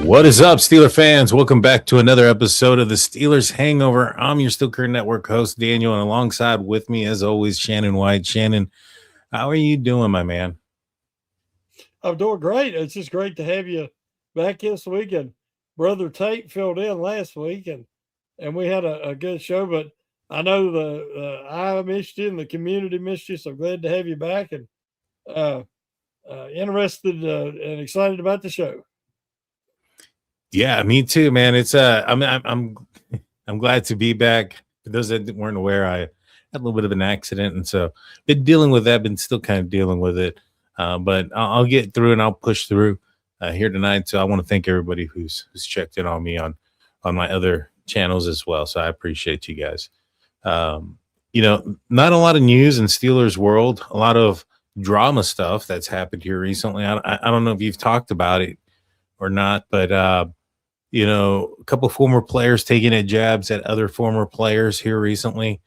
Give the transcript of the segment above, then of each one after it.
What is up, Steeler fans? Welcome back to another episode of the Steelers Hangover. I'm your Steel Curtain Network host, Daniel, and alongside with me, as always, Shannon White. Shannon, how are you doing, my man? I'm doing great. It's just great to have you back this week. And Brother Tate filled in last week, and we had a good show. But I know I missed you and the community missed you, so glad to have you back and uh, interested and excited about the show. Yeah, me too, man. It's I'm glad to be back. For those that weren't aware, I had a little bit of an accident, and so been dealing with that. Been still kind of dealing with it, but I'll get through and I'll push through here tonight. So I want to thank everybody who's checked in on me on my other channels as well. So I appreciate you guys. Not a lot of news in Steelers world. A lot of drama stuff that's happened here recently. I don't know if you've talked about it or not, but a couple of former players taking at jabs at other former players here recently.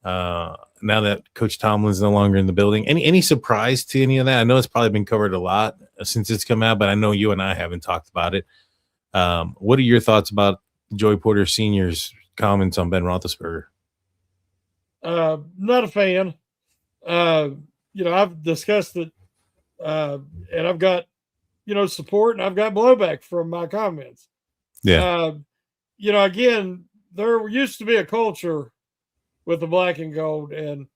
Now that Coach Tomlin's no longer in the building, any surprise to any of that? I know it's probably been covered a lot since it's come out, but I know you and I haven't talked about it. What are your thoughts about Joey Porter Sr.'s comments on Ben Roethlisberger? Not a fan. I've discussed it, and I've got support, and I've got blowback from my comments. Yeah. Again, there used to be a culture with the black and gold, and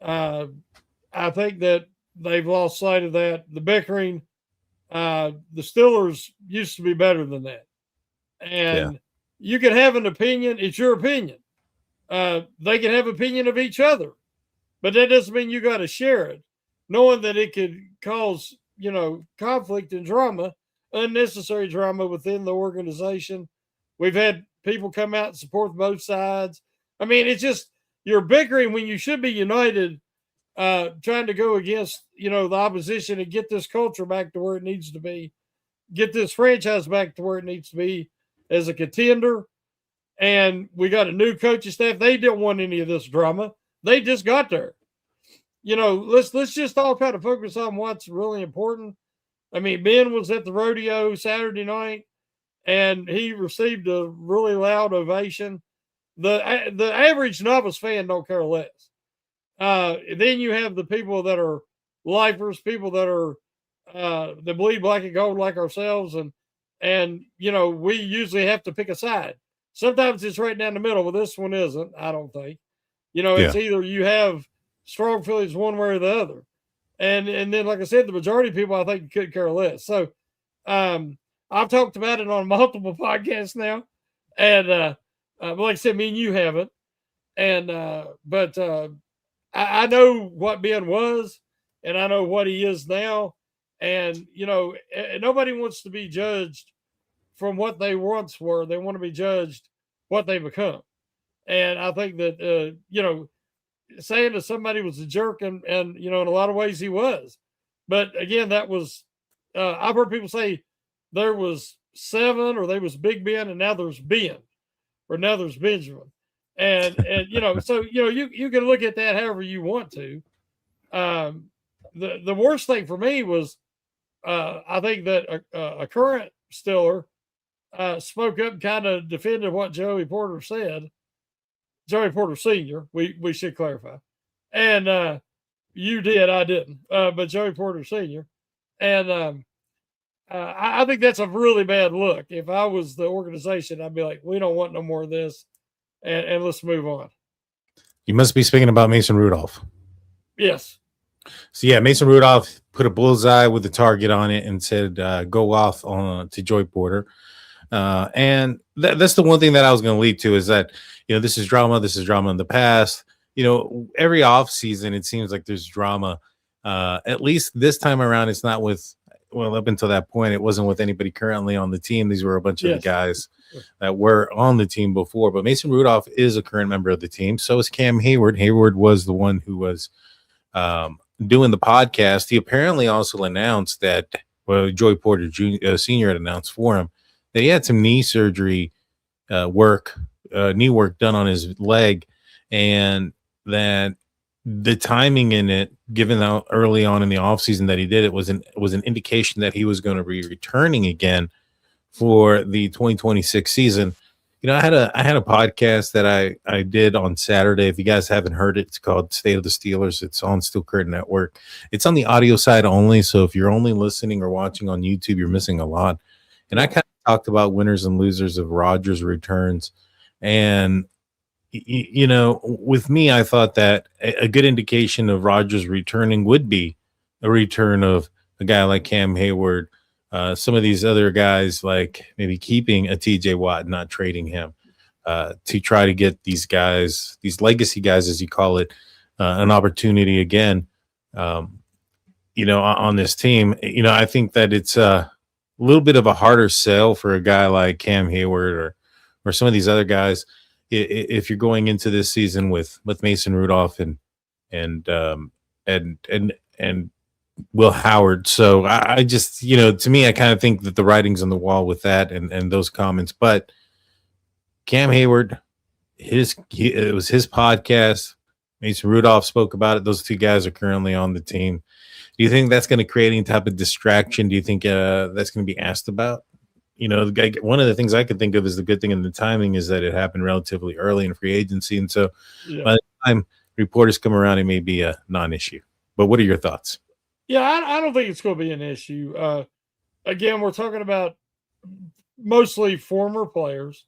I think that they've lost sight of that. The bickering, the Steelers used to be better than that. And you can have an opinion. It's your opinion. They can have opinion of each other, but that doesn't mean you got to share it, knowing that it could cause, conflict and drama, unnecessary drama within the organization. We've had people come out and support both sides. I mean, it's just, you're bickering when you should be united, trying to go against, the opposition and get this culture back to where it needs to be, get this franchise back to where it needs to be as a contender. And we got a new coaching staff. They didn't want any of this drama. They just got there. Let's just all kind of focus on what's really important. I mean, Ben was at the rodeo Saturday night, and he received a really loud ovation. The average novice fan don't care less. Then you have the people that are lifers, people that are that bleed black and gold like ourselves, and we usually have to pick a side. Sometimes it's right down the middle, but this one isn't. I don't think. It's either you have strong feelings one way or the other. And then, like I said, the majority of people, I think, could care less. So I've talked about it on multiple podcasts now. And like I said, me and you haven't. And but I know what Ben was, and I know what he is now. And, nobody wants to be judged from what they once were. They want to be judged what they become. And I think that, saying that somebody was a jerk and in a lot of ways he was, but again, that was I've heard people say there was 7 or there was Big Ben and now there's Ben or now there's Benjamin, and so you can look at that however you want to. The worst thing for me was I think that a current Steeler spoke up and kind of defended what Joey Porter said. Joey Porter Sr., we should clarify. And you did, I didn't. But Joey Porter Sr. And I think that's a really bad look. If I was the organization, I'd be like, we don't want no more of this, and let's move on. You must be speaking about Mason Rudolph. Yes. So, yeah, Mason Rudolph put a bullseye with the target on it and said, go off to Joey Porter. And that's the one thing that I was going to lead to is that, this is drama in the past. Every off season, it seems like there's drama. At least this time around, it's not with, up until that point, it wasn't with anybody currently on the team. These were a bunch of the guys that were on the team before. But Mason Rudolph is a current member of the team. So is Cam Hayward. Hayward was the one who was doing the podcast. He apparently also announced that, Joey Porter Sr. had announced for him that he had some knee surgery knee work done on his leg, and that the timing in it, given how early on in the offseason that he did it, was an indication that he was going to be returning again for the 2026 season. I had a podcast that I did on Saturday. If you guys haven't heard it, it's called State of the Steelers. It's on Steel Curtain Network. It's on the audio side only, so if you're only listening or watching on YouTube, you're missing a lot. And I kind of talked about winners and losers of Rodgers returns. And with me, I thought that a good indication of Rodgers returning would be a return of a guy like Cam Hayward, some of these other guys, like maybe keeping a TJ Watt, not trading him, to try to get these guys, these legacy guys, as you call it, an opportunity again, on this team. I think that it's a little bit of a harder sell for a guy like Cam Hayward or some of these other guys if you're going into this season with Mason Rudolph and Will Howard. So I just, to me, I kind of think that the writing's on the wall with that and those comments. But Cam Hayward, it was his podcast. Mason Rudolph spoke about it. Those two guys are currently on the team. Do you think that's going to create any type of distraction? Do you think that's going to be asked about? One of the things I could think of is the good thing in the timing is that it happened relatively early in free agency. And so by the time reporters come around, it may be a non-issue. But what are your thoughts? Yeah, I don't think it's going to be an issue. Again, we're talking about mostly former players.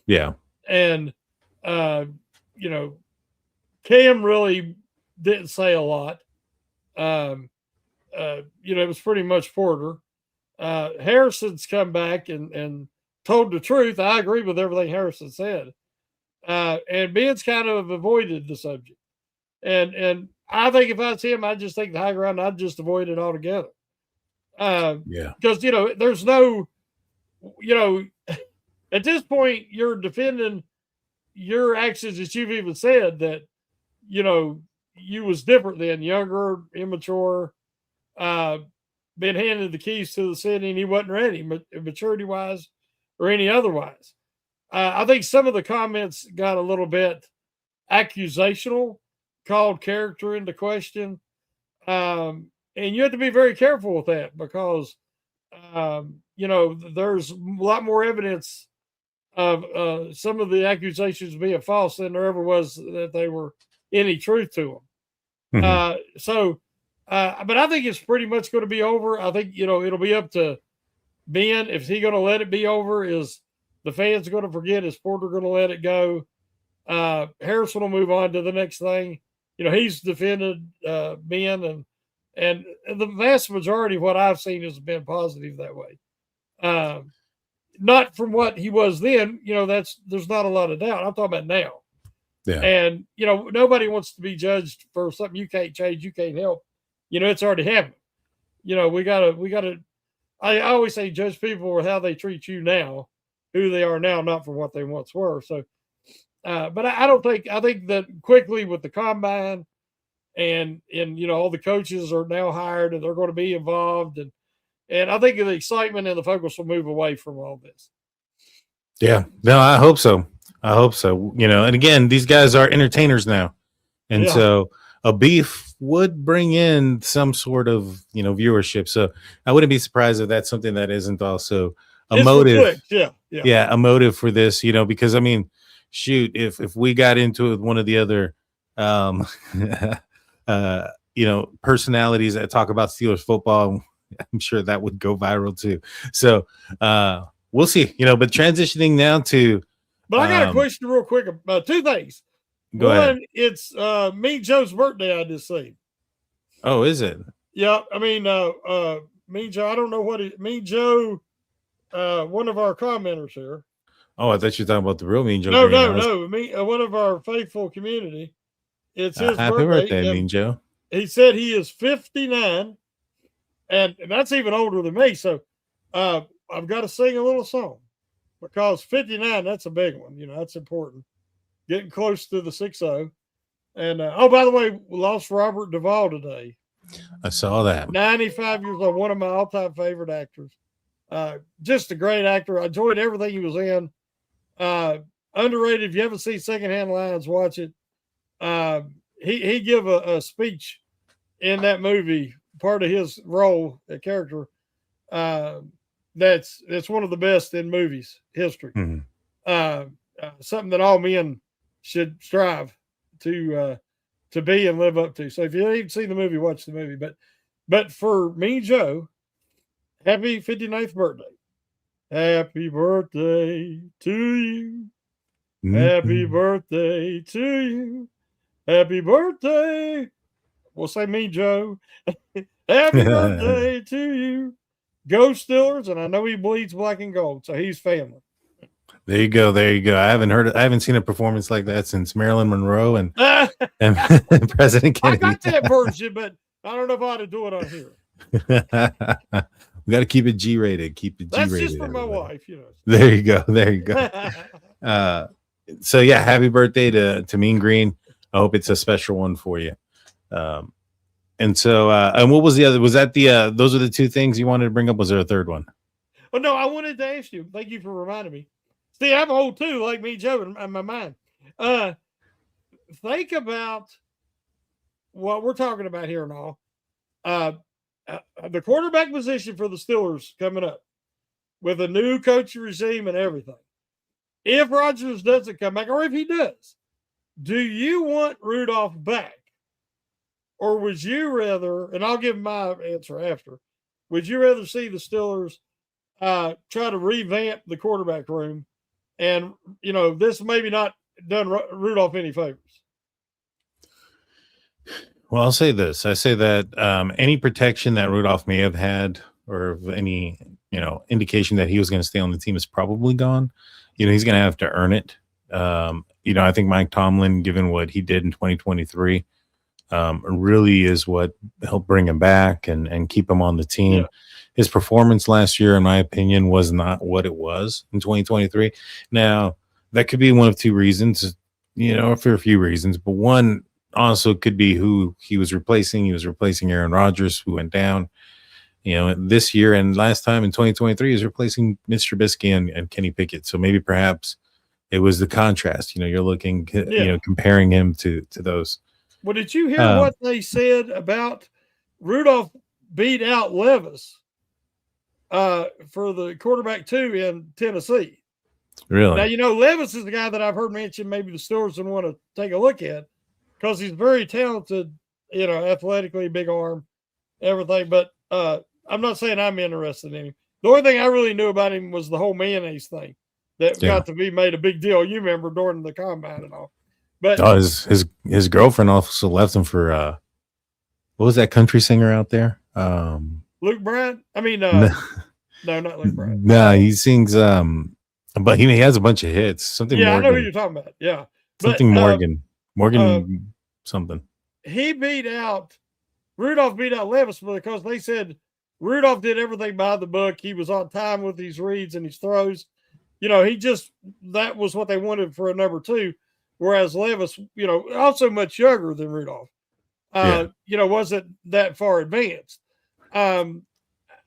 Yeah. And, Cam really didn't say a lot. It was pretty much Porter. Harrison's come back and told the truth. I agree with everything Harrison said. And Ben's kind of avoided the subject. And I think if I was him, I'd just take the high ground. I'd just avoid it altogether. Because, there's no, at this point, you're defending your actions that you've even said that, you was different than younger, immature, been handed the keys to the city and he wasn't ready, maturity wise or any otherwise. I think some of the comments got a little bit accusational, called character into question. And you have to be very careful with that because, there's a lot more evidence of some of the accusations being false than there ever was that they were any truth to them. Mm-hmm. But I think it's pretty much going to be over. I think, it'll be up to Ben. If he's going to let it be over, is the fans going to forget? Is Porter going to let it go? Harrison will move on to the next thing. He's defended Ben, and the vast majority of what I've seen has been positive that way. Not from what he was then, there's not a lot of doubt. I'm talking about now. Yeah. And, nobody wants to be judged for something you can't change, you can't help. It's already happened. We gotta, I always say judge people for how they treat you now, who they are now, not for what they once were. So, but I think that quickly with the combine and all the coaches are now hired and they're going to be involved. And I think the excitement and the focus will move away from all this. Yeah, no, I hope so. And again, these guys are entertainers now. And so a beef would bring in some sort of, viewership. So I wouldn't be surprised if that's something that isn't also a motive. Yeah, a motive for this, because I mean, shoot, if we got into it with one of the other, personalities that talk about Steelers football, I'm sure that would go viral too. So we'll see, but transitioning now to. But I got a question real quick about two things. Go ahead. It's Mean Joe's birthday, I just seen. Oh, is it? Yeah. I mean, Mean Joe, I don't know what Mean Joe, one of our commenters here. Oh, I thought you were talking about the real Mean Joe. No. One of our faithful community. It's his happy birthday, Mean Joe. He said he is 59, and that's even older than me. So I've got to sing a little song because 59, that's a big one. That's important. Getting close to the 6-0. And, by the way, we lost Robert Duvall today. I saw that. 95 years old, one of my all-time favorite actors. Just a great actor. I enjoyed everything he was in. Underrated. If you haven't seen Secondhand Lines, watch it. He gave a speech in that movie, part of his role, a character, that that's one of the best in movies history. Something that all men should strive to be and live up to. So if you haven't seen the movie, watch the movie. But for me, Joe, happy 59th birthday. Happy birthday to you. Happy birthday to you. Happy birthday. We'll say me, Joe. Happy birthday to you. Go Steelers. And I know he bleeds black and gold, so he's family. There you go. There you go. I haven't seen a performance like that since Marilyn Monroe and President Kennedy. I got that version, but I don't know if I ought to do it on here. We got to keep it G-rated. Keep it G-rated. That's just for my wife, you know. There you go. There you go. So yeah, happy birthday to Mean Green. I hope it's a special one for you. And so, and what was the other? Was that those are the two things you wanted to bring up? Was there a third one? Oh no, I wanted to ask you. Thank you for reminding me. See, I have a whole two, like me, Joe, in my mind. Think about what we're talking about here and all. The quarterback position for the Steelers coming up with a new coaching regime and everything. If Rodgers doesn't come back, or if he does, do you want Rudolph back? Or would you rather, and I'll give my answer after, would you rather see the Steelers try to revamp the quarterback room? And, you know, this maybe not done Rudolph any favors. Well, I'll say this. I say that any protection that Rudolph may have had or any, indication that he was going to stay on the team is probably gone. He's going to have to earn it. I think Mike Tomlin, given what he did in 2023, really is what helped bring him back and keep him on the team. Yeah. His performance last year, in my opinion, was not what it was in 2023. Now, that could be one of two reasons, for a few reasons. But one also could be who he was replacing. He was replacing Aaron Rodgers, who went down, this year. And last time in 2023, he was replacing Mitch Trubisky and Kenny Pickett. So maybe perhaps it was the contrast. You're looking, comparing him to those. Well, did you hear what they said about Rudolph beat out Levis for the quarterback 2 in Tennessee? Really? Now, Levis is the guy that I've heard mentioned maybe the Steelers would want to take a look at because he's very talented, athletically, big arm, everything. But I'm not saying I'm interested in him. The only thing I really knew about him was the whole mayonnaise thing that got to be made a big deal. You remember during the combine and all. But his girlfriend also left him for what was that country singer out there? Luke Bryan? I mean, no, not Luke Bryan. No, he sings but he has a bunch of hits. Something Morgan. I know who you're talking about. Yeah. Something Morgan something. Rudolph beat out Levis because they said Rudolph did everything by the book. He was on time with his reads and his throws. That was what they wanted for a number 2. Whereas Levis, also much younger than Rudolph, wasn't that far advanced. I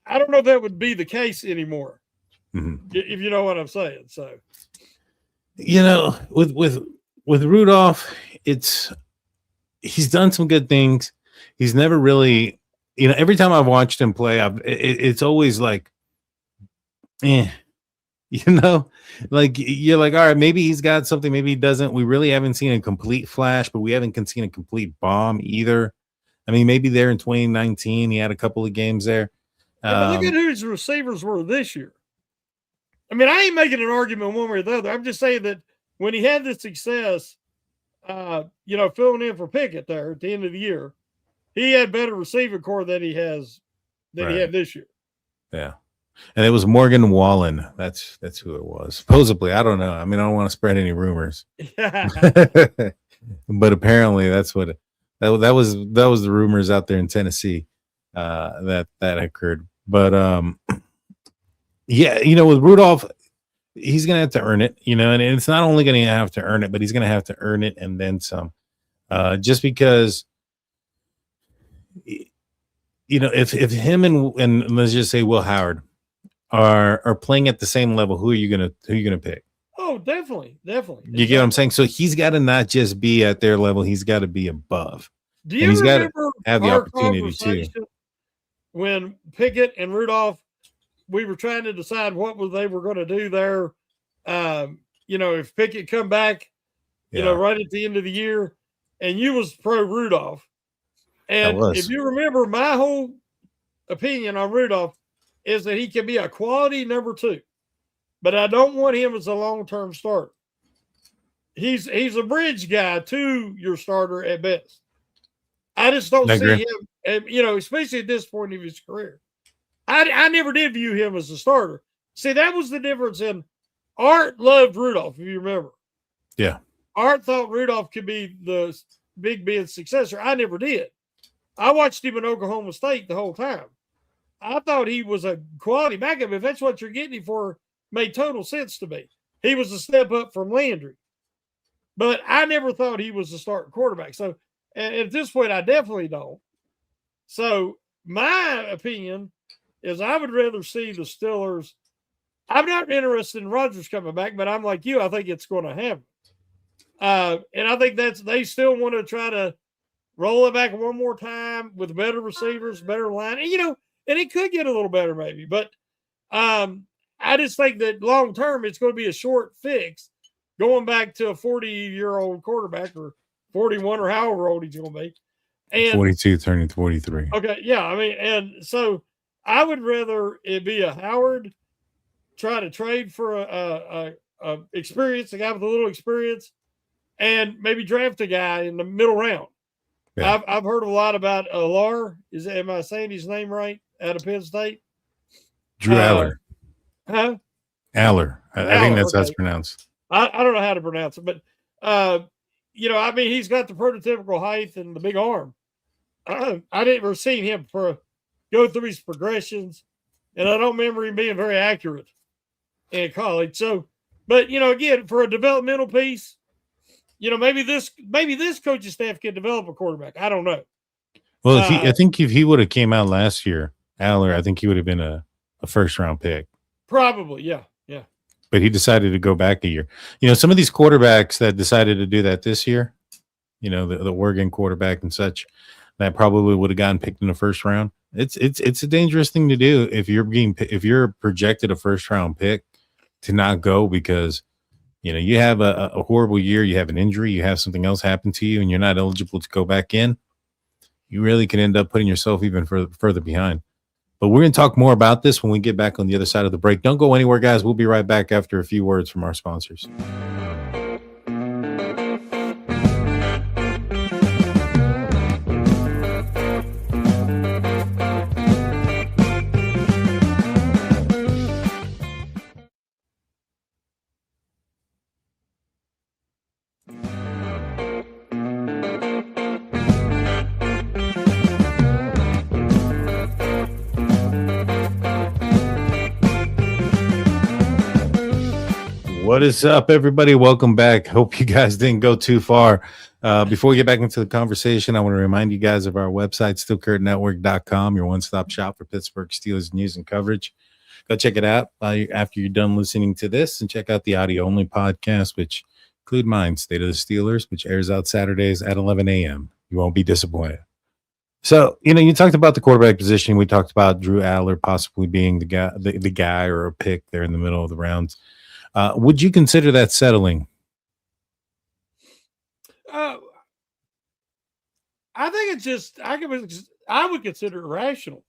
don't know if that would be the case anymore, if you know what I'm saying. So, with Rudolph, he's done some good things. He's never really, every time I've watched him play, it's always like, like you're like, all right, maybe he's got something, maybe he doesn't. We really haven't seen a complete flash, but we haven't seen a complete bomb either. I mean, maybe there in 2019, he had a couple of games there. But look at who his receivers were this year. I mean, I ain't making an argument one way or the other. I'm just saying that when he had the success, filling in for Pickett there at the end of the year, he had better receiving core than he had this year. Yeah. And it was Morgan Wallen. That's who it was. Supposedly, I don't know. I mean, I don't want to spread any rumors. But apparently, that's what that was the rumors out there in Tennessee that occurred. But with Rudolph, he's gonna have to earn it. And it's not only gonna have to earn it, but he's gonna have to earn it and then some. Just because. If him and let's just say Will Howard are playing at the same level, who are you gonna pick? Oh, definitely. You get what I'm saying? So he's got to not just be at their level; he's got to be above. Do you remember have the opportunity too? When Pickett and Rudolph we were trying to decide what they were going to do there. If Pickett come back, right at the end of the year, and you was pro Rudolph. And if you remember, my whole opinion on Rudolph is that he can be a quality number 2, but I don't want him as a long-term starter. He's a bridge guy to your starter at best. I just don't see him, especially at this point of his career. I never did view him as a starter. See, that was the difference in Art loved Rudolph, if you remember. Yeah. Art thought Rudolph could be the Big Ben's successor. I never did. I watched him in Oklahoma State the whole time. I thought he was a quality backup. If that's what you're getting him for, made total sense to me. He was a step up from Landry. But I never thought he was a starting quarterback. So at this point, I definitely don't. So my opinion is I would rather see the Steelers. I'm not interested in Rodgers coming back, but I'm like you. I think it's going to happen. And I think they still want to try to roll it back one more time with better receivers, better line. And, and it could get a little better maybe. But I just think that long term, it's going to be a short fix going back to a 40-year-old quarterback or 41 or however old he's going to be. And 42 turning 43. Okay, yeah. I mean, and so I would rather it be a Howard try to trade for a experience, a guy with a little experience, and maybe draft a guy in the middle round. Yeah. I've heard a lot about Allar. Am I saying his name right? Out of Penn State? Drew Aller. Huh? Aller. I think that's how it's pronounced. I don't know how to pronounce it, but I mean, he's got the prototypical height and the big arm. I didn't ever see him go through his progressions, and I don't remember him being very accurate in college. So, but again, for a developmental piece, maybe this coaching staff can develop a quarterback. I don't know. Well, I think if he would have came out last year, Aller, I think he would have been a first round pick. Probably, yeah. But he decided to go back a year. Some of these quarterbacks that decided to do that this year, the Oregon quarterback and such, that probably would have gotten picked in the first round. It's a dangerous thing to do if you're projected a first round pick to not go because you have a horrible year, you have an injury, you have something else happen to you, and you're not eligible to go back in. You really can end up putting yourself even further behind. But we're going to talk more about this when we get back on the other side of the break. Don't go anywhere, guys. We'll be right back after a few words from our sponsors. What is up, everybody? Welcome back. Hope you guys didn't go too far. Before we get back into the conversation, I want to remind you guys of our website, steelcurtainnetwork.com, your one-stop shop for Pittsburgh Steelers news and coverage. Go check it out after you're done listening to this, and check out the audio-only podcast, which include mine, State of the Steelers, which airs out Saturdays at 11 a.m. You won't be disappointed. So, you talked about the quarterback position. We talked about Drew Aller possibly being the guy or a pick there in the middle of the rounds. Would you consider that settling? I think it's just I would consider it rational.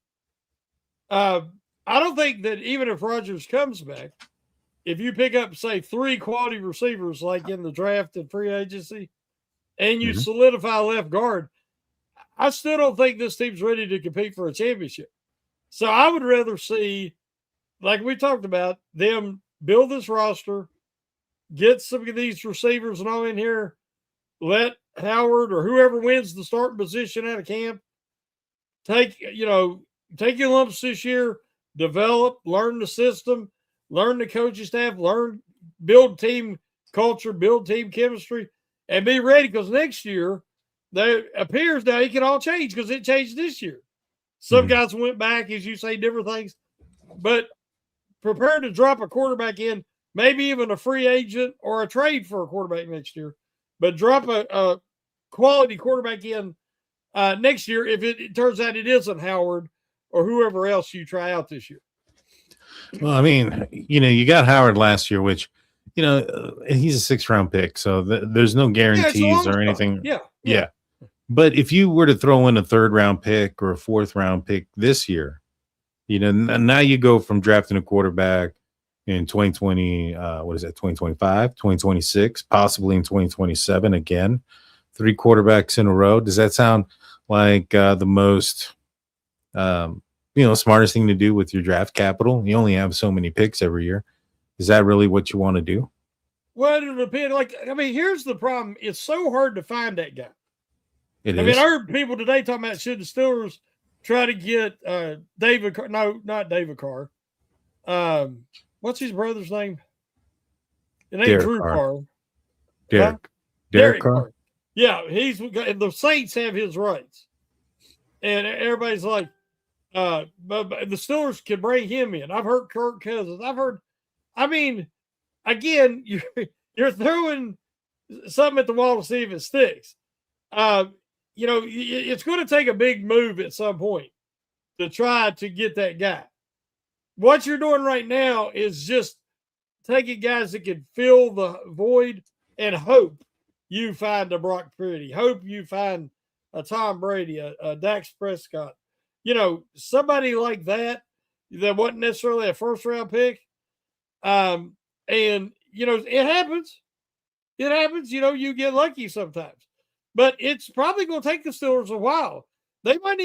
I don't think that even if Rodgers comes back, if you pick up, say, 3 quality receivers like in the draft and free agency, and you solidify left guard, I still don't think this team's ready to compete for a championship. So I would rather see, like we talked about, them build this roster, get some of these receivers and all in here, let Howard or whoever wins the starting position out of camp take your lumps this year, develop, learn the system, learn the coaching staff, build team culture, build team chemistry, and be ready because next year there appears now it can all change because it changed this year. Some guys went back, as you say, different things, but prepare to drop a quarterback in, maybe even a free agent or a trade for a quarterback next year, but drop a quality quarterback in next year if it turns out it isn't Howard or whoever else you try out this year. Well, I mean, you got Howard last year, which, he's a 6th-round pick, so there's no Yeah, it's a guarantees long or shot. anything. Yeah, yeah. Yeah. But if you were to throw in a 3rd-round pick or a 4th-round pick this year, now you go from drafting a quarterback in 2020, what is that, 2025, 2026, possibly in 2027 again, 3 quarterbacks in a row. Does that sound like the most, smartest thing to do with your draft capital? You only have so many picks every year. Is that really what you want to do? Well, it depends. Like, I mean, here's the problem. It's so hard to find that guy. It I mean, I is. heard people today talking about should the Steelers try to get David Carr. No, not David Carr. What's his brother's name? It ain't Derek Drew Carr. Carr. Derek. Huh? Derek Carr. Yeah, the Saints have his rights. And everybody's like, but the Steelers can bring him in. I've heard Kirk Cousins. I mean, again, you're throwing something at the wall to see if it sticks. It's going to take a big move at some point to try to get that guy. What you're doing right now is just taking guys that can fill the void and hope you find a Brock Purdy, hope you find a Tom Brady, a Dax Prescott, somebody like that wasn't necessarily a 1st-round pick. And, it happens. It happens. You get lucky sometimes. But it's probably going to take the Steelers a while. They might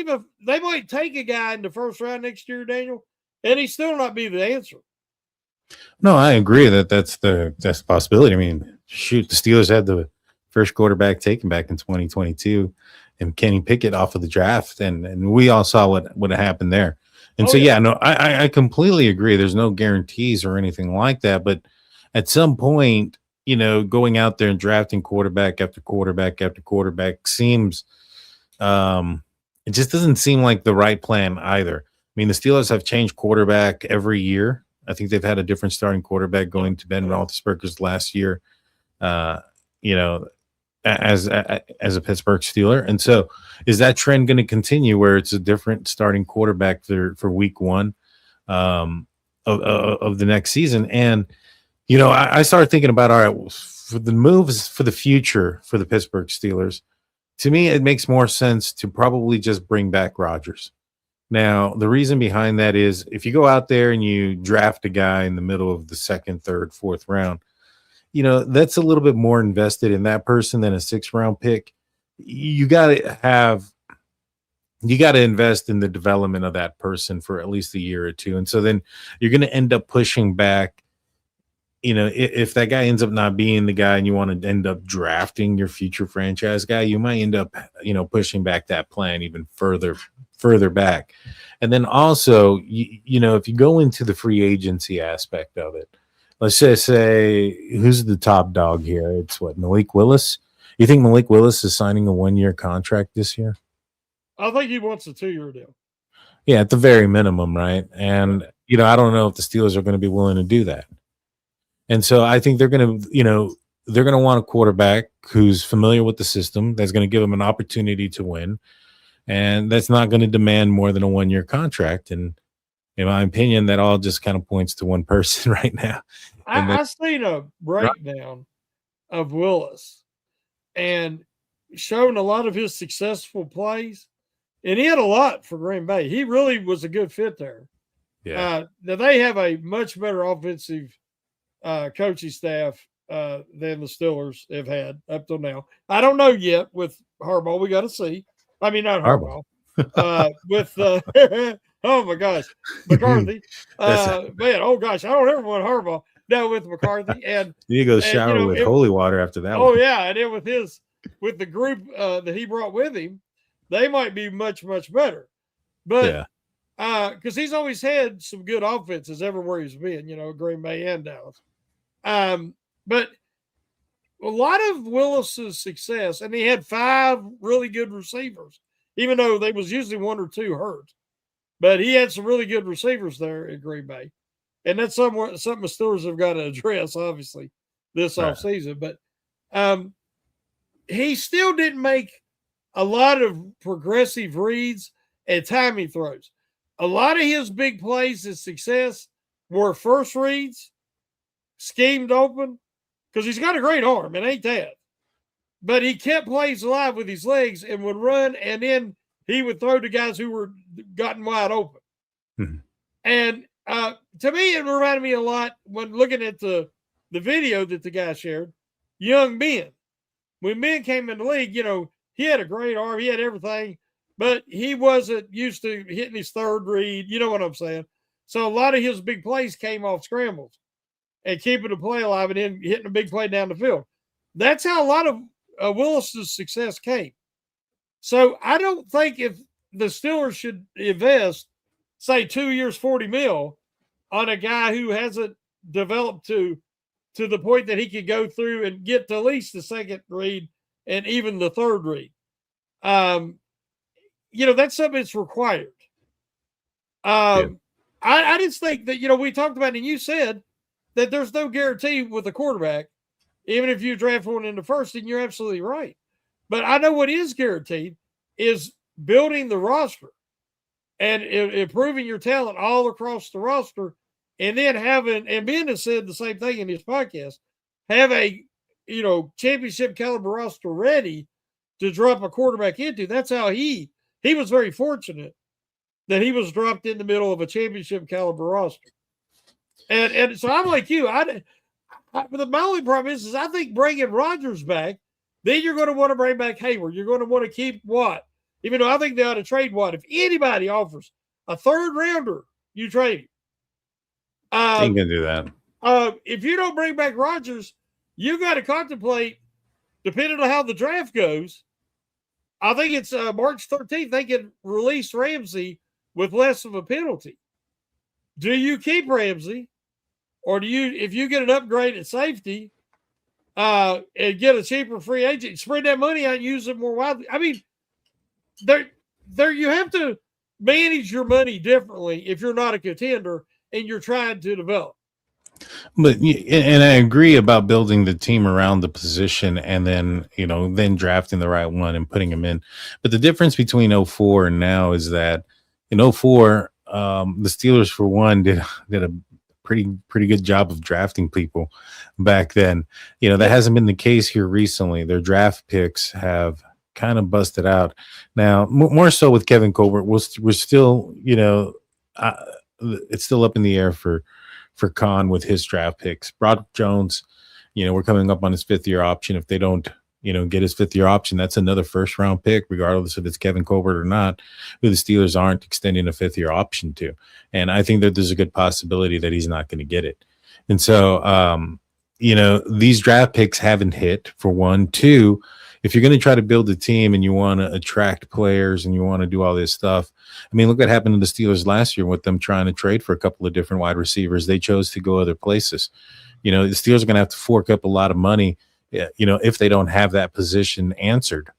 take a guy in the 1st round next year, Daniel, and he still not be the answer. No, I agree that's the possibility. I mean, shoot, the Steelers had the first quarterback taken back in 2022, and Kenny Pickett off of the draft, and we all saw what happened there. And I completely agree. There's no guarantees or anything like that, but at some point, going out there and drafting quarterback after quarterback after quarterback seems, it just doesn't seem like the right plan either. I mean, the Steelers have changed quarterback every year. I think they've had a different starting quarterback going to Ben Roethlisberger's last year, as a Pittsburgh Steeler. And so is that trend going to continue where it's a different starting quarterback for week 1 of the next season? And, I started thinking about, all right, for the moves for the future for the Pittsburgh Steelers, to me, it makes more sense to probably just bring back Rodgers. Now, the reason behind that is if you go out there and you draft a guy in the middle of the 2nd, 3rd, 4th round, that's a little bit more invested in that person than a 6th-round pick. You got to invest in the development of that person for at least a year or 2. And so then you're going to end up pushing back. If that guy ends up not being the guy and you want to end up drafting your future franchise guy, you might end up, pushing back that plan even further back. And then also, if you go into the free agency aspect of it, let's just say who's the top dog here? It's Malik Willis. You think Malik Willis is signing a 1-year contract this year? I think he wants a 2-year deal. Yeah, at the very minimum, right? And, I don't know if the Steelers are going to be willing to do that. And so I think they're going to want a quarterback who's familiar with the system, that's going to give them an opportunity to win, and that's not going to demand more than a 1-year contract. And in my opinion, that all just kind of points to one person right now. I seen a breakdown of Willis and showing a lot of his successful plays, and he had a lot for Green Bay. He really was a good fit there. Yeah. Now they have a much better offensive coaching staff than the Steelers have had up till now. I don't know yet with Harbaugh. We got to see. I mean, not Harbaugh. With oh my gosh, McCarthy. Man, oh gosh, I don't ever want Harbaugh. No, with McCarthy, and you go shower with holy water after that. Oh yeah, and then with the group that he brought with him, they might be much better. But because he's always had some good offenses everywhere he's been, Green Bay and Dallas. But a lot of Willis's success, and he had 5 really good receivers, even though they was usually 1 or 2 hurt. But he had some really good receivers there in Green Bay. And that's something the Steelers have got to address, obviously, this offseason. But he still didn't make a lot of progressive reads and timing throws. A lot of his big plays and success were first reads, schemed open, because he's got a great arm, it ain't that. But he kept plays alive with his legs and would run, and then he would throw to guys who were gotten wide open. Mhm. And to me, it reminded me a lot when looking at the video that the guy shared, young Ben. When Ben came in the league, he had a great arm, he had everything, but he wasn't used to hitting his third read. You know what I'm saying? So a lot of his big plays came off scrambles and keeping the play alive and then hitting a big play down the field. That's how a lot of Willis's success came. So I don't think if the Steelers should invest, say 2 years, $40 million on a guy who hasn't developed to the point that he could go through and get to at least the second read and even the third read. That's something that's required. I just think that, we talked about it and you said that there's no guarantee with a quarterback, even if you draft one in the first, and you're absolutely right. But I know what is guaranteed is building the roster and improving your talent all across the roster, and then and Ben has said the same thing in his podcast, have a championship caliber roster ready to drop a quarterback into. That's how he was very fortunate that he was dropped in the middle of a championship caliber roster. And so I'm like you. But my only problem is I think bringing Rodgers back, then you're going to want to bring back Hayward. You're going to want to keep Watt, even though I think they ought to trade Watt. If anybody offers a third rounder, you trade him. Ain't gonna do that. If you don't bring back Rodgers, you got to contemplate, depending on how the draft goes. I think it's March 13th. They can release Ramsey with less of a penalty. Do you keep Ramsey? Or if you get an upgrade at safety and get a cheaper free agent, spread that money out and use it more widely? I mean, you have to manage your money differently if you're not a contender and you're trying to develop. But and I agree about building the team around the position and then drafting the right one and putting him in. But the difference between 04 and now is that in 04, the Steelers for one did a pretty good job of drafting people back then. That hasn't been the case here recently. Their draft picks have kind of busted out. Now, more so with Kevin Colbert, we're still, it's still up in the air for Khan with his draft picks. Broderick Jones, we're coming up on his 5th-year option. If they don't, get his 5th-year option, that's another first-round pick, regardless if it's Kevin Colbert or not, who the Steelers aren't extending a 5th-year option to. And I think that there's a good possibility that he's not going to get it. And so, these draft picks haven't hit, for one. Two, if you're going to try to build a team and you want to attract players and you want to do all this stuff, I mean, look what happened to the Steelers last year with them trying to trade for a couple of different wide receivers. They chose to go other places. The Steelers are going to have to fork up a lot of money, if they don't have that position answered,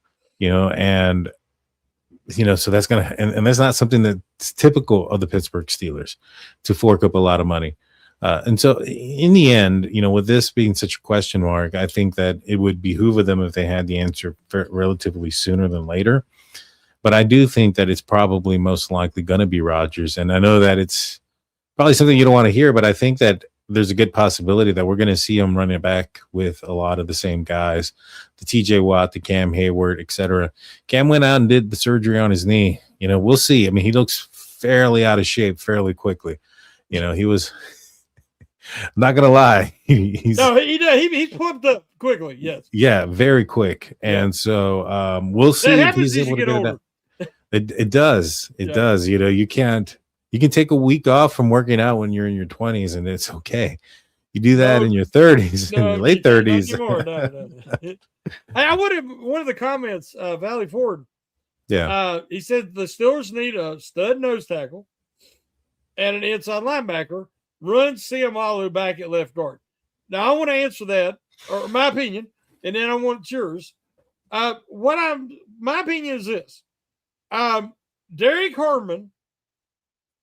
and, so that's going to, and that's not something that's typical of the Pittsburgh Steelers to fork up a lot of money. And so in the end, with this being such a question mark, I think that it would behoove them if they had the answer relatively sooner than later. But I do think that it's probably most likely going to be Rodgers. And I know that it's probably something you don't want to hear, but I think that there's a good possibility that we're going to see him running back with a lot of the same guys, the TJ Watt, the Cam Hayward, etc. Cam went out and did the surgery on his knee. We'll see. I mean, he looks fairly out of shape fairly quickly. He was, I'm not going to lie. He's pumped up quickly. Yes. Yeah, very quick. And so we'll see if he's able to get it. It does. It does. You can take a week off from working out when you're in your 20s and it's okay. You do that in your 30s, in your late 30s. I wanted one of the comments, Valley Ford. Yeah. He said the Steelers need a stud nose tackle and an inside linebacker. Run Siamalu back at left guard. Now I want to answer that, or my opinion, and then I want yours. My opinion is this. Derek Harmon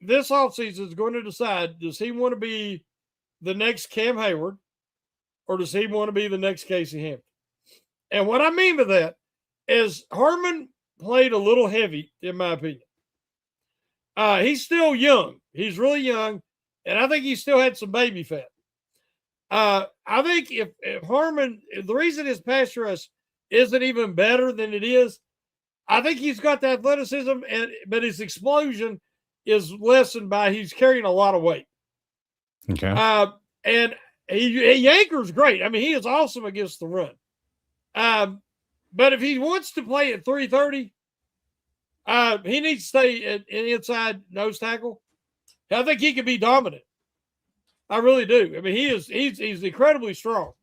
this offseason is going to decide, does he want to be the next Cam Hayward or does he want to be the next Casey Hampton? And what I mean by that is Harmon played a little heavy, in my opinion. He's still young. He's really young. and I think he still had some baby fat. I think if Harmon, the reason his pass rush isn't even better than it is, I think he's got the athleticism, but his explosion is lessened by he's carrying a lot of weight. Okay. And he anchors great. I mean, he is awesome against the run. But if he wants to play at 330, he needs to stay at inside nose tackle. I think he can be dominant. I really do. I mean, he's incredibly strong.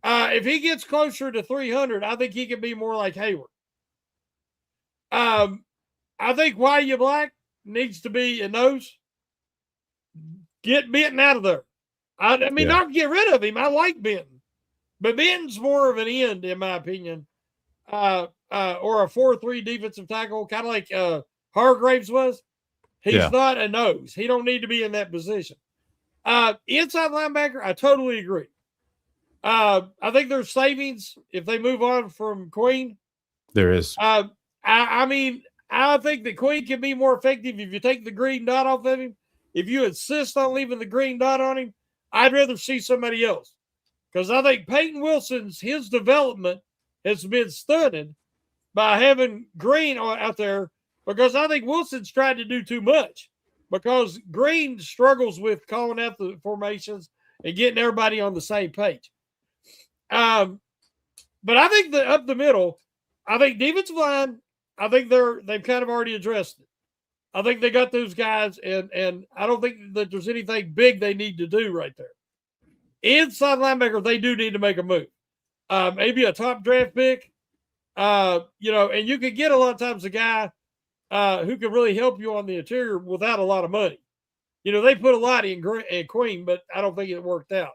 If he gets closer to 300, I think he can be more like Hayward. I think Wyatt Black needs to be a nose. Get Benton out of there. I mean, not get rid of him. I like Benton. But Benton's more of an end, in my opinion. Or a 4-3 defensive tackle, kind of like Hargraves was. He's not a nose. He don't need to be in that position. Inside linebacker, I totally agree. I think there's savings if they move on from Queen. There is. I mean, I think that Queen can be more effective if you take the green dot off of him. If you insist on leaving the green dot on him, I'd rather see somebody else. Because I think Peyton Wilson's, his development has been stunted by having Green out there, because I think Wilson's tried to do too much, because Green struggles with calling out the formations and getting everybody on the same page. But I think that up the middle, I think defensive line, I think they've kind of already addressed it. I think they got those guys, and I don't think that there's anything big they need to do right there. Inside linebacker, they do need to make a move. Maybe a top draft pick, and you could get a lot of times a guy who can really help you on the interior without a lot of money. They put a lot in Queen, but I don't think it worked out.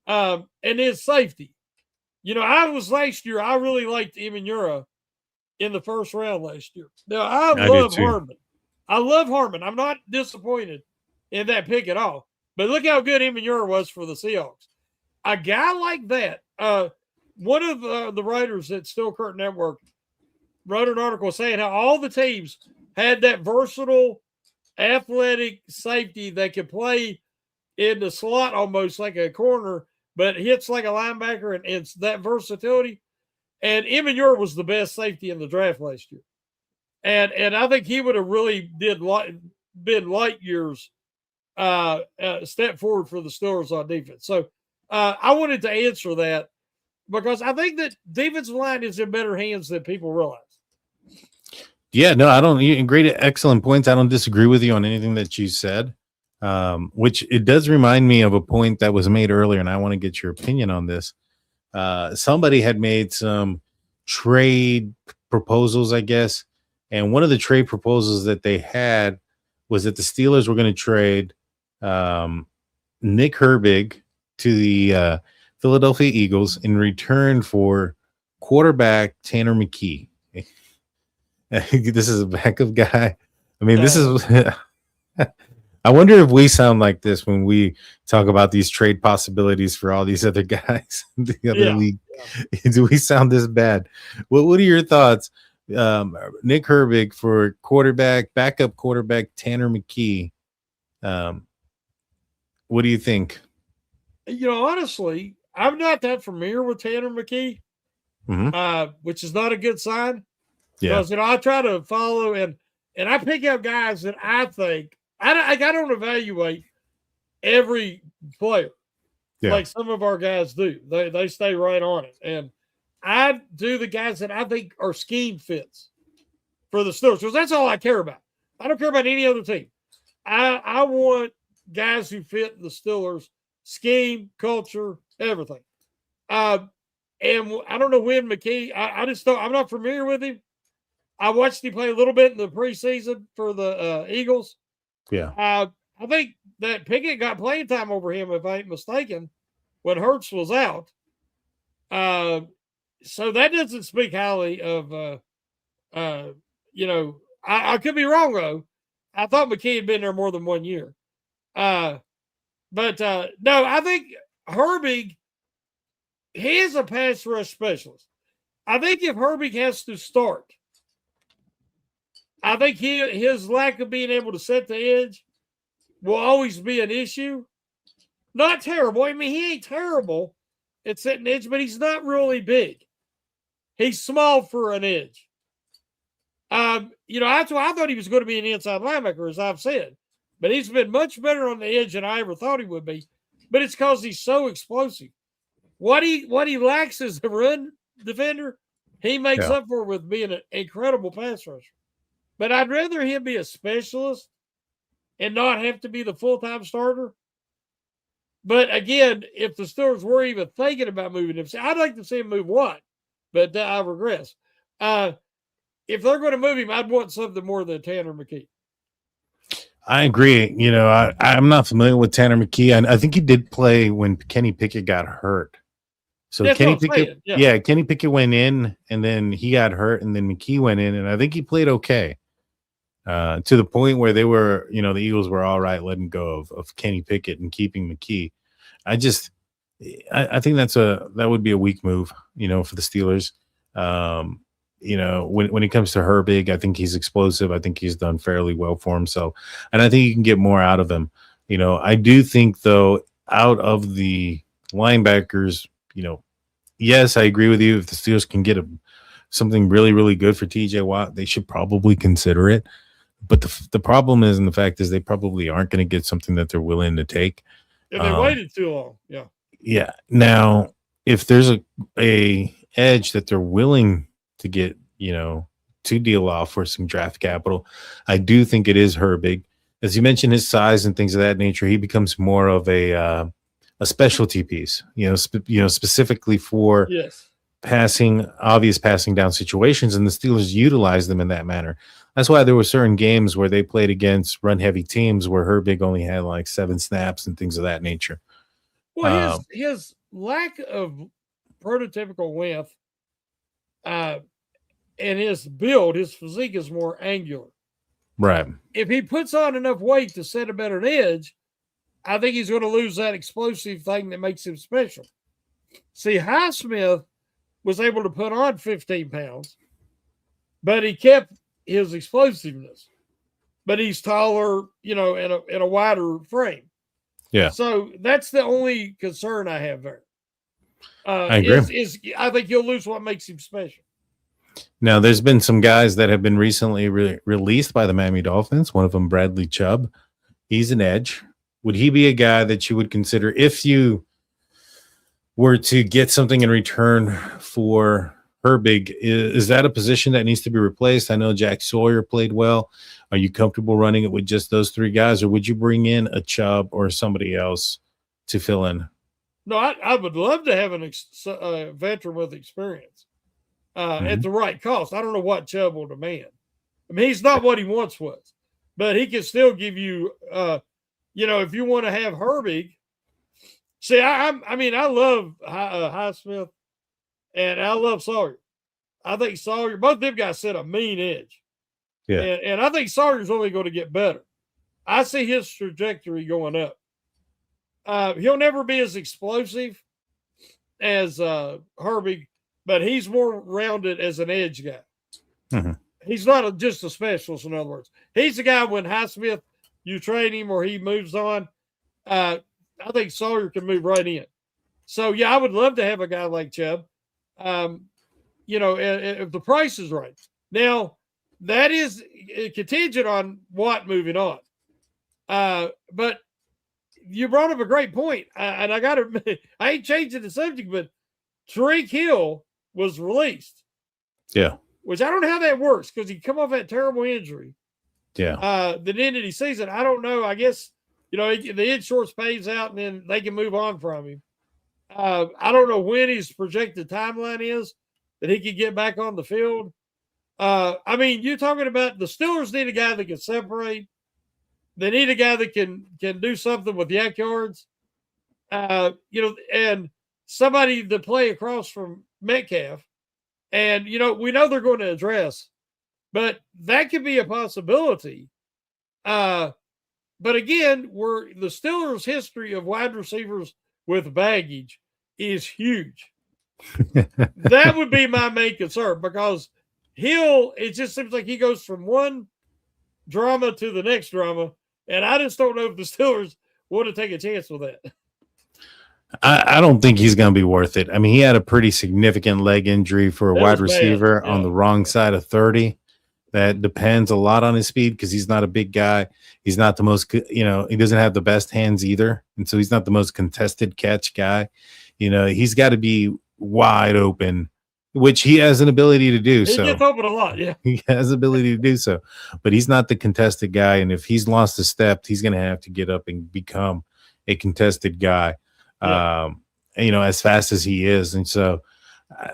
And then safety. I really liked Imanura in the first round last year. Now, I love Harmon. I love Harmon. I'm not disappointed in that pick at all. But look how good Imanura was for the Seahawks. A guy like that, one of the writers at Steel Curtain Network wrote an article saying how all the teams had that versatile, athletic safety that could play in the slot almost like a corner, but hits like a linebacker, and it's that versatility. And Imanura was the best safety in the draft last year. And I think he would have really been light years step forward for the Steelers on defense. So I wanted to answer that because I think that defensive line is in better hands than people realize. Yeah, no, I don't. Great, excellent points. I don't disagree with you on anything that you said, which it does remind me of a point that was made earlier, and I want to get your opinion on this. Somebody had made some trade proposals, I guess, and one of the trade proposals that they had was that the Steelers were going to trade Nick Herbig to the Philadelphia Eagles in return for quarterback Tanner McKee. This is a backup guy. I mean, this is. I wonder if we sound like this when we talk about these trade possibilities for all these other guys in the other league. Yeah. Do we sound this bad? What are your thoughts? Nick Herbig for backup quarterback Tanner McKee. What do you think? Honestly, I'm not that familiar with Tanner McKee, which is not a good sign. Yeah. Because, I try to follow and I pick up guys that I think I don't evaluate every player like some of our guys do. They stay right on it. And I do the guys that I think are scheme fits for the Steelers, because that's all I care about. I don't care about any other team. I want guys who fit the Steelers scheme, culture, everything. And I don't know when McKee, I just don't, I'm not familiar with him. I watched him play a little bit in the preseason for the Eagles. Yeah. I think that Pickett got playing time over him, if I ain't mistaken, when Hurts was out. So that doesn't speak highly of, I could be wrong, though. I thought McKee had been there more than 1 year. No, I think Herbig, he is a pass rush specialist. I think if Herbig has to start, I think his lack of being able to set the edge will always be an issue. Not terrible. I mean, he ain't terrible at setting edge, but he's not really big. He's small for an edge. That's why I thought he was going to be an inside linebacker, as I've said. But he's been much better on the edge than I ever thought he would be. But it's because he's so explosive. What he lacks is a run defender. He makes up for it with being an incredible pass rusher. But I'd rather him be a specialist and not have to be the full-time starter. But again, if the Steelers were even thinking about moving him, I'd like to see him move Watt, but I regress. If they're going to move him, I'd want something more than Tanner McKee. I agree. I'm not familiar with Tanner McKee. I think he did play when Kenny Pickett got hurt. So That's Kenny what I'm Pickett, saying. Kenny Pickett went in, and then he got hurt, and then McKee went in, and I think he played okay. To the point where they were, the Eagles were all right letting go of Kenny Pickett and keeping McKee. I think that would be a weak move, for the Steelers. When it comes to Herbig, I think he's explosive. I think he's done fairly well for himself, and I think you can get more out of him. I do think, though, out of the linebackers, yes, I agree with you. If the Steelers can get something really, really good for TJ Watt, they should probably consider it. But the problem is, and the fact is, they probably aren't going to get something that they're willing to take. And they waited too long. Yeah. Yeah. Now, if there's a edge that they're willing to get, to deal off for some draft capital, I do think it is Herbig. As you mentioned, his size and things of that nature, he becomes more of a specialty piece, specifically for obvious passing down situations, and the Steelers utilize them in that manner. That's why there were certain games where they played against run-heavy teams where Herbig only had like 7 snaps and things of that nature. Well, his lack of prototypical length and his build, his physique is more angular. Right. If he puts on enough weight to set a better edge, I think he's going to lose that explosive thing that makes him special. See, Highsmith was able to put on 15 pounds, but he kept his explosiveness. But he's taller, in a wider frame. Yeah. So that's the only concern I have there. I agree. I think he'll lose what makes him special. Now, there's been some guys that have been recently released by the Miami Dolphins. One of them, Bradley Chubb. He's an edge. Would he be a guy that you would consider if you were to get something in return for Herbig? Is that a position that needs to be replaced? I know Jack Sawyer played well. Are you comfortable running it with just those 3 guys, or would you bring in a Chubb or somebody else to fill in? No, I would love to have a veteran with experience at the right cost. I don't know what Chubb will demand. I mean, he's not what he once was, but he can still give you, if you want to have Herbig. See, I love Highsmith and I love Sawyer. I think Sawyer, both them guys set a mean edge. Yeah. And I think Sawyer's only going to get better. I see his trajectory going up. He'll never be as explosive as Herbig, but he's more rounded as an edge guy. Mm-hmm. He's not just a specialist, in other words. He's the guy when Highsmith, you trade him or he moves on, I think Sawyer can move right in. So, yeah, I would love to have a guy like Chubb, if the price is right. Now, that is contingent on Watt moving on. But you brought up a great point, and I ain't changing the subject, but Tariq Hill was released. Yeah. Which I don't know how that works because he come off that terrible injury. Yeah. That ended his season. I don't know. I guess, the insurance pays out and then they can move on from him. I don't know when his projected timeline is that he could get back on the field. You're talking about the Steelers need a guy that can separate. They need a guy that can do something with yak yards. And somebody to play across from Metcalf. And, we know they're going to address, but that could be a possibility. But again, the Steelers' history of wide receivers with baggage is huge. That would be my main concern because it just seems like he goes from one drama to the next drama. And I just don't know if the Steelers want to take a chance with that. I don't think he's going to be worth it. I mean, he had a pretty significant leg injury for a That wide was bad. receiver Yeah. on the wrong side of 30. That depends a lot on his speed because he's not a big guy. He's not the most, he doesn't have the best hands either. And so he's not the most contested catch guy. He's got to be wide open, which he has an ability to do. He gets open a lot, yeah. He has the ability to do so, but he's not the contested guy. And if he's lost a step, he's going to have to get up and become a contested guy. Yeah. As fast as he is. And so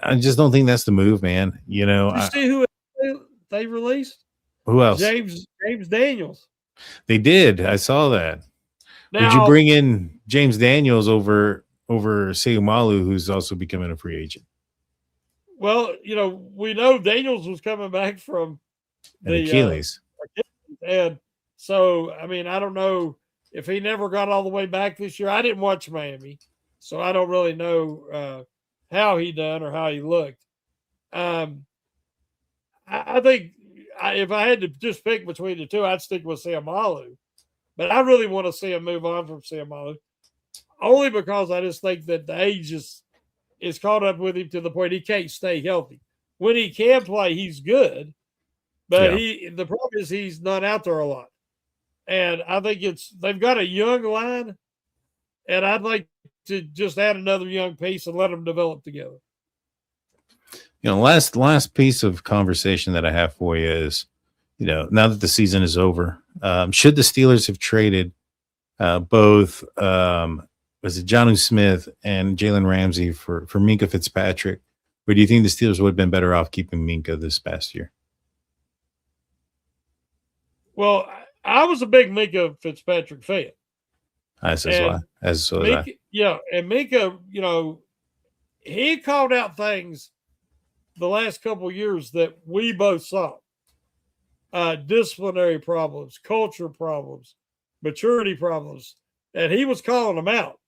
I just don't think that's the move, man. Did you see who they released? Who else? James Daniels. They did. I saw that. Now, did you bring in James Daniels over Seumalo, who's also becoming a free agent? Well, we know Daniels was coming back from the Achilles. And so, I mean, I don't know if he never got all the way back this year. I didn't watch Miami, so I don't really know how he done or how he looked. I think if I had to just pick between the two, I'd stick with Seumalo. But I really want to see him move on from Seumalo, only because I just think that the age is caught up with him to the point he can't stay healthy. When he can play, he's good, but the problem is he's not out there a lot. And I think they've got a young line, and I'd like to just add another young piece and let them develop together. Last piece of conversation that I have for you is, now that the season is over, should the Steelers have traded both was it Jonnu Smith and Jalen Ramsey for Minka Fitzpatrick, or do you think the Steelers would have been better off keeping Minka this past year? Well, I was a big Minka Fitzpatrick fan. As was I. Yeah, and Minka, he called out things the last couple of years that we both saw. Disciplinary problems, culture problems, maturity problems, and he was calling them out.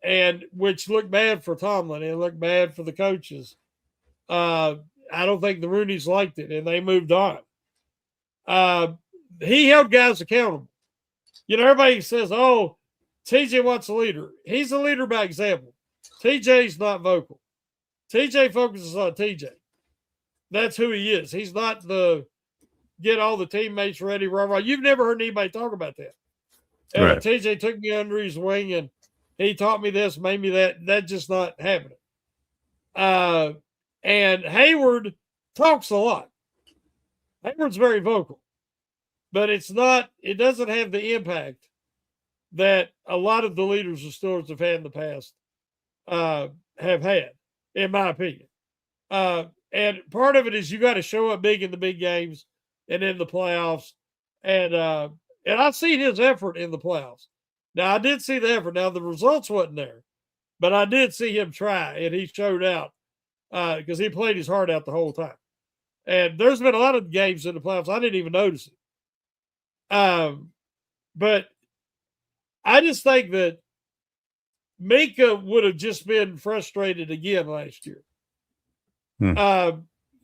And which looked bad for Tomlin and looked bad for the coaches. I don't think the Rooneys liked it, and they moved on. He held guys accountable. Everybody says, "Oh, TJ Watt's a leader." He's a leader by example. TJ's not vocal. TJ focuses on TJ. That's who he is. He's not the get all the teammates ready, rah, rah. You've never heard anybody talk about that. Right. TJ took me under his wing and he taught me this, made me that. That's just not happening. And Hayward talks a lot. Hayward's very vocal, but it doesn't have the impact that a lot of the leaders the Steelers have had in the past have had, in my opinion. And part of it is you got to show up big in the big games and in the playoffs. And I've seen his effort in the playoffs. Now, I did see the effort. Now, the results wasn't there, but I did see him try, and he showed out because he played his heart out the whole time. And there's been a lot of games in the playoffs I didn't even notice it. But I just think that Minka would have just been frustrated again last year. And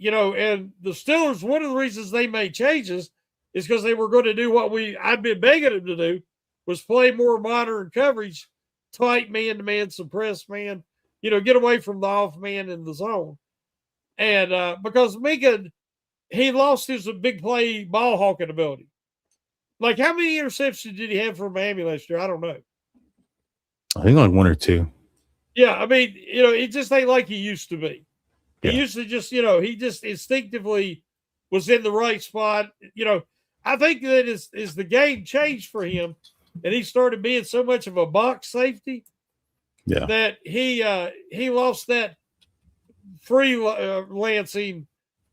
the Steelers, one of the reasons they made changes is because they were going to do what I've been begging them to do, was play more modern coverage, tight man-to-man, suppress man, get away from the off man in the zone. And because Minka, he lost his big play ball hawking ability. Like, how many interceptions did he have for Miami last year? I don't know. I think like one or two. Yeah, I mean, it just ain't like he used to be. He used to just, he just instinctively was in the right spot. I think that is the game changed for him, and he started being so much of a box safety that he lost that freelancing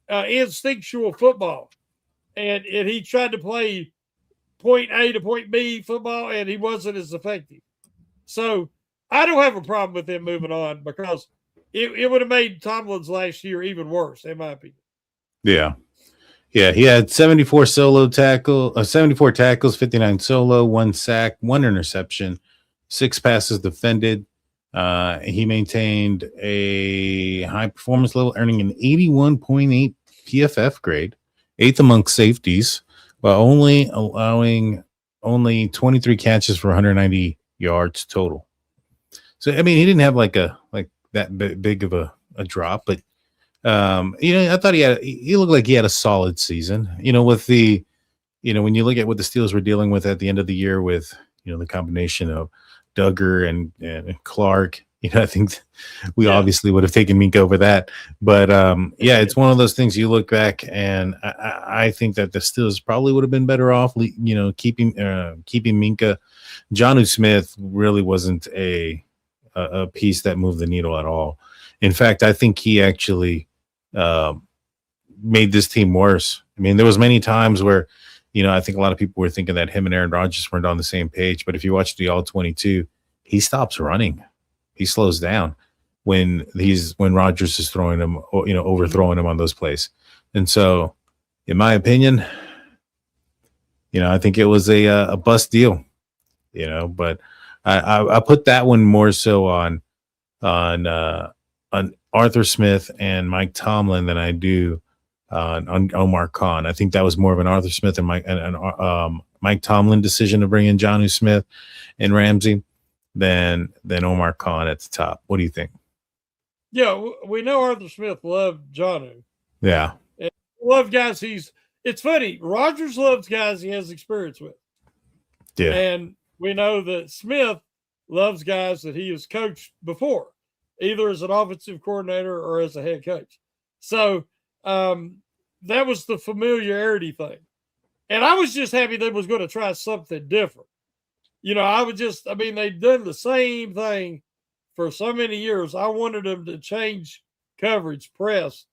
instinctual football, and he tried to play point A to point B football, and he wasn't as effective. So I don't have a problem with him moving on because it would have made Tomlin's last year even worse, in my opinion. Yeah. Yeah, he had 74 tackles, 59 solo, 1 sack, 1 interception, 6 passes defended. He maintained a high performance level, earning an 81.8 PFF grade, 8th among safeties, Well, only allowing only 23 catches for 190 yards total. So I mean, he didn't have like that big of a drop, but I thought he looked like he had a solid season. With the when you look at what the Steelers were dealing with at the end of the year with the combination of Duggar and Clark. I think we obviously would have taken Minka over that. But yeah, it's one of those things you look back and I think that the Steelers probably would have been better off, keeping Minka. Jonnu Smith really wasn't a piece that moved the needle at all. In fact, I think he actually made this team worse. I mean, there was many times where, I think a lot of people were thinking that him and Aaron Rodgers weren't on the same page. But if you watch the All-22, he stops running. He slows down when Rodgers is throwing him, overthrowing him on those plays. And so, in my opinion, I think it was a bust deal. But I put that one more so on Arthur Smith and Mike Tomlin than I do on Omar Khan. I think that was more of an Arthur Smith and Mike Tomlin decision to bring in Jonnu Smith and Ramsey than Omar Khan at the top. What do you think? Yeah, we know Arthur Smith loved Jonnu. Yeah. And loved guys it's funny, Rodgers loves guys he has experience with. Yeah. And we know that Smith loves guys that he has coached before, either as an offensive coordinator or as a head coach. So that was the familiarity thing. And I was just happy they was going to try something different. They've done the same thing for so many years. I wanted them to change coverage, press,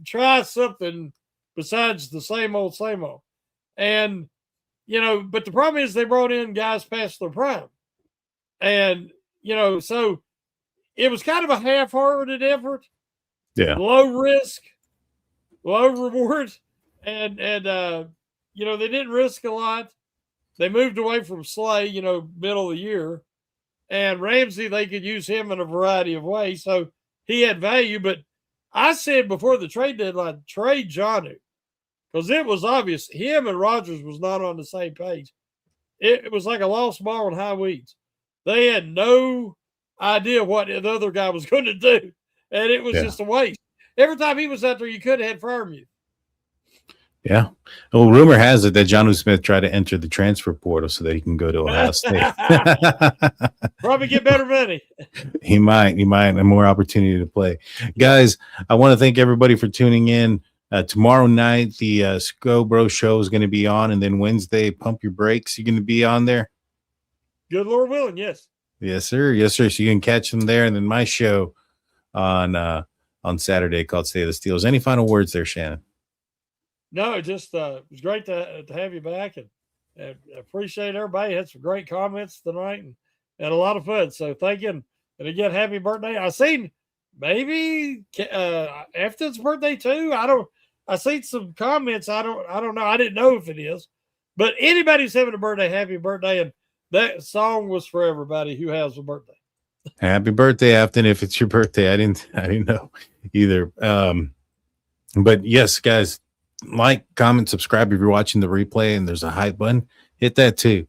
try something besides the same old, same old. And, but the problem is they brought in guys past their prime. And, so it was kind of a half-hearted effort. Yeah. Low risk, low reward. And they didn't risk a lot. They moved away from Slay, middle of the year. And Ramsey, they could use him in a variety of ways. So he had value. But I said before the trade deadline, trade Jonnu. Because it was obvious him and Rodgers was not on the same page. It was like a lost ball in high weeds. They had no idea what the other guy was going to do. And it was just a waste. Every time he was out there, you could have had Fairmouth. Yeah. Well, rumor has it that Jonnu Smith tried to enter the transfer portal so that he can go to Ohio State. Probably get better money. He might have more opportunity to play. Guys, I want to thank everybody for tuning in. Tomorrow night, the Scobro show is going to be on, and then Wednesday, Pump Your Brakes. You're going to be on there? Good Lord willing, yes. Yes, sir. Yes, sir. So you can catch them there, and then my show on Saturday called State of the Steelers. Any final words there, Shannon? No, just it was great to have you back, and appreciate everybody. Had some great comments tonight and a lot of fun. So thank you, and again, happy birthday. I seen maybe Afton's birthday too. I seen some comments. I don't know. I didn't know if it is, but anybody's having a birthday, happy birthday, and that song was for everybody who has a birthday. Happy birthday, Afton! If it's your birthday, I didn't know either. But yes, guys. Like, comment, subscribe if you're watching the replay, and there's a hype button. Hit that too.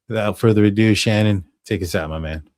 Without further ado, Shannon, take us out, my man.